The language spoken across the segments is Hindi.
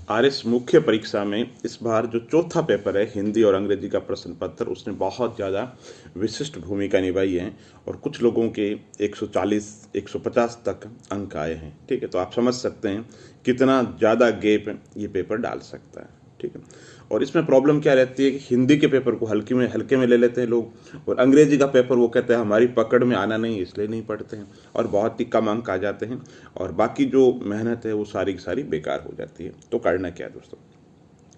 आरएस मुख्य परीक्षा में इस बार जो चौथा पेपर है हिंदी और अंग्रेजी का प्रश्न पत्र, उसने बहुत ज़्यादा विशिष्ट भूमिका निभाई है और कुछ लोगों के 140 150 तक अंक आए हैं। ठीक है, तो आप समझ सकते हैं कितना ज़्यादा गैप ये पेपर डाल सकता है। ठीक है, और इसमें प्रॉब्लम क्या रहती है कि हिंदी के पेपर को हल्के में ले लेते हैं लोग, और अंग्रेजी का पेपर वो कहते हैं हमारी पकड़ में आना नहीं, इसलिए नहीं पढ़ते हैं और बहुत ही कम अंक आ जाते हैं और बाकी जो मेहनत है वो सारी की सारी बेकार हो जाती है। तो करना क्या है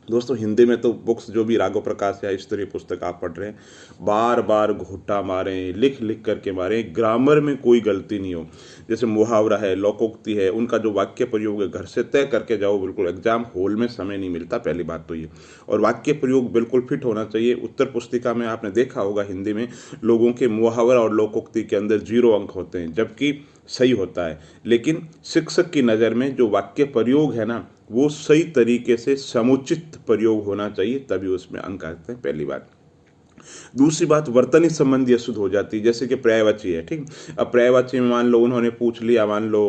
दोस्तों, हिंदी में तो बुक्स जो भी राघव प्रकाश या इस तरह की पुस्तक आप पढ़ रहे हैं, बार बार घोटा मारें, लिख लिख करके मारें, ग्रामर में कोई गलती नहीं हो। जैसे मुहावरा है, लोकोक्ति है, उनका जो वाक्य प्रयोग है घर से तय करके जाओ। बिल्कुल एग्जाम हॉल में समय नहीं मिलता, पहली बात तो ये। और वाक्य प्रयोग बिल्कुल फिट होना चाहिए। उत्तर पुस्तिका में आपने देखा होगा हिंदी में लोगों के मुहावरा और लोकोक्ति के अंदर 0 अंक होते हैं, जबकि सही होता है। लेकिन शिक्षक की नज़र में जो वाक्य प्रयोग है ना, वो सही तरीके से समुचित प्रयोग होना चाहिए, तभी उसमें अंक आते हैं, पहली बात। दूसरी बात, वर्तनी संबंधी अशुद्ध हो जाती है, जैसे कि पर्यायवाची है। ठीक, अब पर्यायवाची में मान लो उन्होंने पूछ लिया, मान लो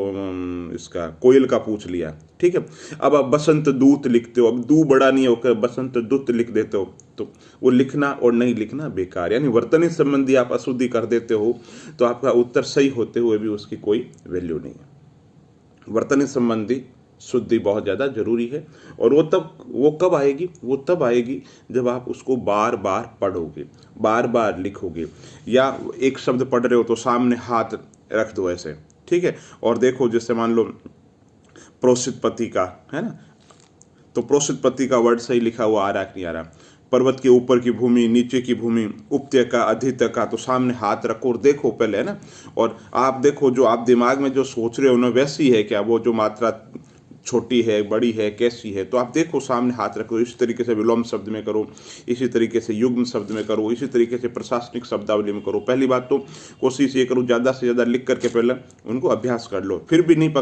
इसका कोयल का पूछ लिया। ठीक है, अब आप बसंत दूत लिखते हो, अब दू बड़ा नहीं होकर बसंत दूत लिख देते हो, तो वो लिखना और नहीं लिखना बेकार। यानी वर्तनी संबंधी आप अशुद्धि कर देते हो तो आपका उत्तर सही होते हुए भी उसकी कोई वैल्यू नहीं है। वर्तनी संबंधी शुद्धि बहुत ज़्यादा जरूरी है, और वो कब आएगी? वो तब आएगी जब आप उसको बार बार पढ़ोगे, बार बार लिखोगे, या एक शब्द पढ़ रहे हो तो सामने हाथ रख दो ऐसे। ठीक है, और देखो जैसे मान लो प्रोसित पति का है ना, तो प्रोसित पति का वर्ड सही लिखा हुआ आ रहा है कि नहीं आ रहा। पर्वत के ऊपर की भूमि, नीचे की भूमि, उपत्यका, अधित्यका, तो सामने हाथ रखो और देखो पहले, है ना। और आप देखो जो आप दिमाग में जो सोच रहे हो ना, वैसी है क्या वो जो मात्रा, छोटी है, बड़ी है, कैसी है? तो आप देखो, सामने हाथ रखो। इसी तरीके से विलोम शब्द में करो, इसी तरीके से युग्म शब्द में करो, इसी तरीके से प्रशासनिक शब्दावली में करो। पहली बात तो कोशिश ये करो ज़्यादा से ज़्यादा लिख करके पहले उनको अभ्यास कर लो। फिर भी नहीं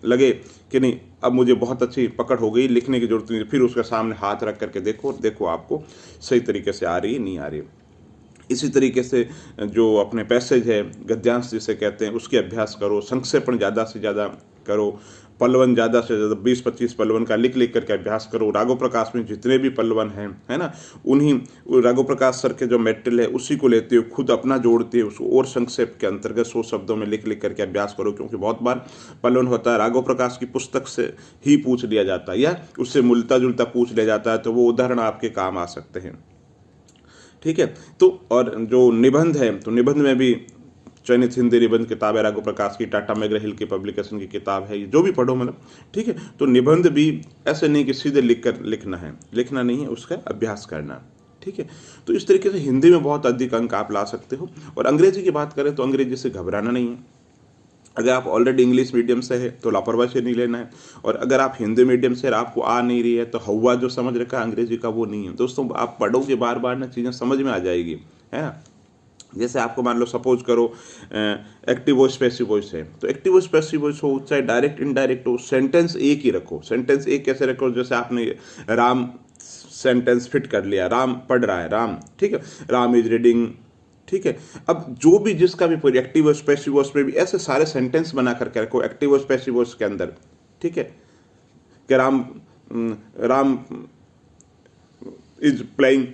लगे कि नहीं अब मुझे बहुत अच्छी पकड़ हो गई, लिखने की जरूरत नहीं, फिर उसके सामने हाथ रख करके देखो आपको सही तरीके से आ रही है नहीं आ रही। इसी तरीके से जो अपने पैसेज है, गद्यांश जिसे कहते हैं, उसके अभ्यास करो। संक्षेपण ज़्यादा से ज़्यादा करो, पल्वन ज़्यादा से ज़्यादा 20-25 पल्वन का लिख करके अभ्यास करो। राघव प्रकाश में जितने भी पल्वन हैं, है ना, उन्हीं राघव प्रकाश सर के जो मेटेरियल है उसी को लेते हो, खुद अपना जोड़ते हो उसको, और संक्षेप के अंतर्गत 100 शब्दों में लिख करके अभ्यास करो। क्योंकि बहुत बार पल्वन होता है राघव प्रकाश की पुस्तक से ही पूछ लिया जाता है या उससे मिलता जुलता पूछ लिया जाता है, तो वो उदाहरण आपके काम आ सकते हैं। ठीक है, तो और जो निबंध है, तो निबंध में भी चयनित हिंदी निबंध किताब है राघव प्रकाश की, टाटा मैग्रा हिल की पब्लिकेशन की किताब है, जो भी पढ़ो मतलब। ठीक है, तो निबंध भी ऐसे नहीं कि सीधे लिखना नहीं है, उसका अभ्यास करना। ठीक है, तो इस तरीके से हिंदी में बहुत अधिक अंक आप ला सकते हो। और अंग्रेजी की बात करें तो अंग्रेजी से घबराना नहीं है। अगर आप ऑलरेडी इंग्लिश मीडियम से है तो लापरवाही से नहीं लेना है, और अगर आप हिंदी मीडियम से आपको आ नहीं रही है तो हवा जो समझ रखा है अंग्रेजी का वो नहीं है। दोस्तों, आप पढ़ोगे बार बार ना, चीज़ें समझ में आ जाएगी, है ना। जैसे आपको मान लो सपोज करो एक्टिव वॉइस पैसिव वॉइस है, तो एक्टिव वॉइस पैसिव वॉइस हो चाहे डायरेक्ट इनडायरेक्ट हो, सेंटेंस एक ही रखो। सेंटेंस एक कैसे रखो? जैसे आपने राम सेंटेंस फिट कर लिया, राम पढ़ रहा है, राम, ठीक है, राम इज रीडिंग। ठीक है, अब जो भी जिसका भी एक्टिव वॉइस पैसिव वॉइस में भी ऐसे सारे सेंटेंस बना करके रखो एक्टिव वॉइस पैसिव वॉइस के अंदर। ठीक है, कि राम इज प्लेइंग।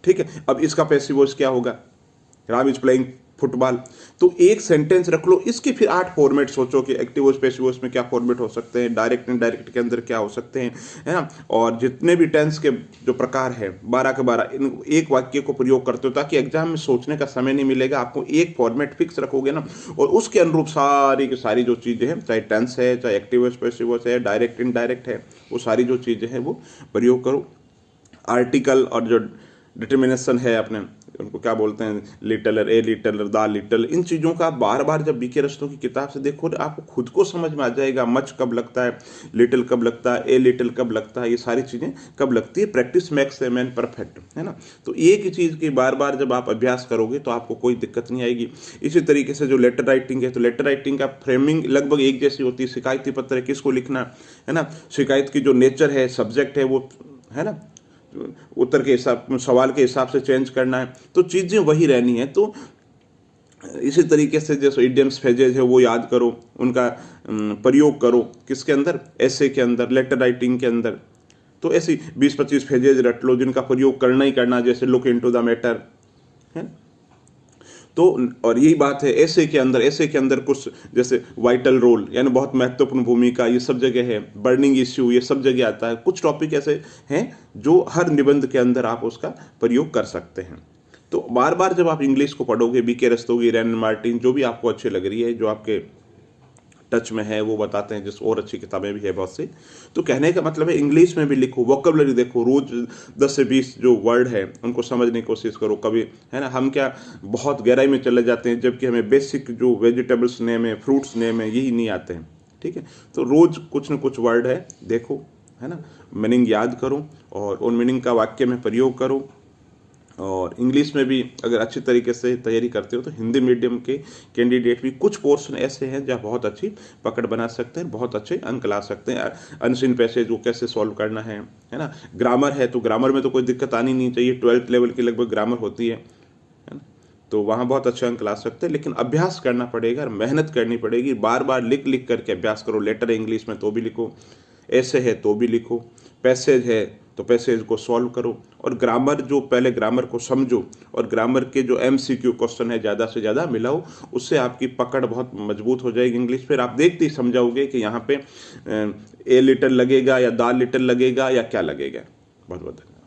ठीक है, अब इसका पैसिव वॉइस क्या होगा? Ram is playing football. तो एक सेंटेंस रख लो, इसके फिर 8 फॉर्मेट सोचो कि एक्टिव वॉइस पैसिव वॉइस में क्या फॉर्मेट हो सकते हैं, डायरेक्ट इनडायरेक्ट के अंदर क्या हो सकते हैं, है ना। और जितने भी टेंस के जो प्रकार है 12 के 12, इन एक वाक्य को प्रयोग करते हो, ताकि एग्जाम में सोचने का समय नहीं मिलेगा। आपको एक फॉर्मेट फिक्स रखोगे ना, और उसके अनुरूप सारी की सारी जो चीज़ें हैं, चाहे टेंस है, चाहे एक्टिव वॉइस पैसिव वॉइस है, डायरेक्ट इनडायरेक्ट है, वो सारी जो चीज़ें हैं वो प्रयोग करो। आर्टिकल और जो डिटर्मिनेशन है अपने, उनको क्या बोलते हैं, little, a little, the little, इन चीज़ों का बार बार जब बीके रस्तों की किताब से देखो, आपको खुद को समझ में आ जाएगा। मच कब लगता है, लिटिल कब लगता है, ए लिटिल कब लगता है, ये सारी चीज़ें कब लगती है। Practice makes a man perfect, है ना। तो एक ही चीज़ की बार बार जब आप अभ्यास करोगे तो आपको कोई दिक्कत नहीं आएगी। इसी तरीके से जो लेटर राइटिंग है, तो लेटर राइटिंग का फ्रेमिंग लगभग एक जैसी होती है। शिकायती पत्र किसको लिखना है ना, शिकायत की जो नेचर है, सब्जेक्ट है, वो है ना, उत्तर के हिसाब, सवाल के हिसाब से चेंज करना है, तो चीज़ें वही रहनी है। तो इसी तरीके से जैसे इडियम्स फ्रेजेज है वो याद करो, उनका प्रयोग करो किसके अंदर, ऐसे के अंदर, लेटर राइटिंग के अंदर, तो ऐसी 20-25 फ्रेजेज रट लो जिनका प्रयोग करना ही करना, जैसे लुक इनटू द मैटर है। तो और यही बात है ऐसे के अंदर कुछ जैसे वाइटल रोल यानी बहुत महत्वपूर्ण भूमिका, ये सब जगह है, बर्निंग इश्यू ये सब जगह आता है। कुछ टॉपिक ऐसे हैं जो हर निबंध के अंदर आप उसका प्रयोग कर सकते हैं। तो बार बार जब आप इंग्लिश को पढ़ोगे, बीके रस्तोगी, रैन मार्टिन, जो भी आपको अच्छी लग रही है, जो आपके टच में है वो बताते हैं, जिस और अच्छी किताबें भी है बहुत सी। तो कहने का मतलब है इंग्लिश में भी लिखो, वोकैबुलरी देखो, रोज 10 से 20 जो वर्ड है उनको समझने की कोशिश करो। कभी है ना, हम क्या बहुत गहराई में चले जाते हैं, जबकि हमें बेसिक जो वेजिटेबल्स नेम है, फ्रूट्स नेम है, यही नहीं आते हैं। ठीक है, तो रोज कुछ न कुछ वर्ड है देखो, है ना, मीनिंग याद करो और उन मीनिंग का वाक्य में प्रयोग करो। और इंग्लिश में भी अगर अच्छी तरीके से तैयारी करते हो तो हिंदी मीडियम के कैंडिडेट भी कुछ पोर्शन ऐसे हैं जहाँ बहुत अच्छी पकड़ बना सकते हैं, बहुत अच्छे अंक ला सकते हैं। अनसीन पैसेज को कैसे सॉल्व करना है ना। ग्रामर है तो ग्रामर में तो कोई दिक्कत आनी नहीं चाहिए, 12th लेवल की लगभग ग्रामर होती है ना, तो वहाँ बहुत अच्छे अंक ला सकते हैं। लेकिन अभ्यास करना पड़ेगा, मेहनत करनी पड़ेगी, बार बार लिख लिख करके अभ्यास करो। लेटर है इंग्लिश में तो भी लिखो, ऐसे है तो भी लिखो, पैसेज है तो पैसेज को सॉल्व करो। और ग्रामर जो पहले ग्रामर को समझो और ग्रामर के जो MCQ क्वेश्चन है ज़्यादा से ज़्यादा मिलाओ, उससे आपकी पकड़ बहुत मजबूत हो जाएगी इंग्लिश। फिर आप देखते ही समझाओगे कि यहाँ पे ए लिटर लगेगा या द लिटर लगेगा या क्या लगेगा। बहुत बहुत धन्यवाद।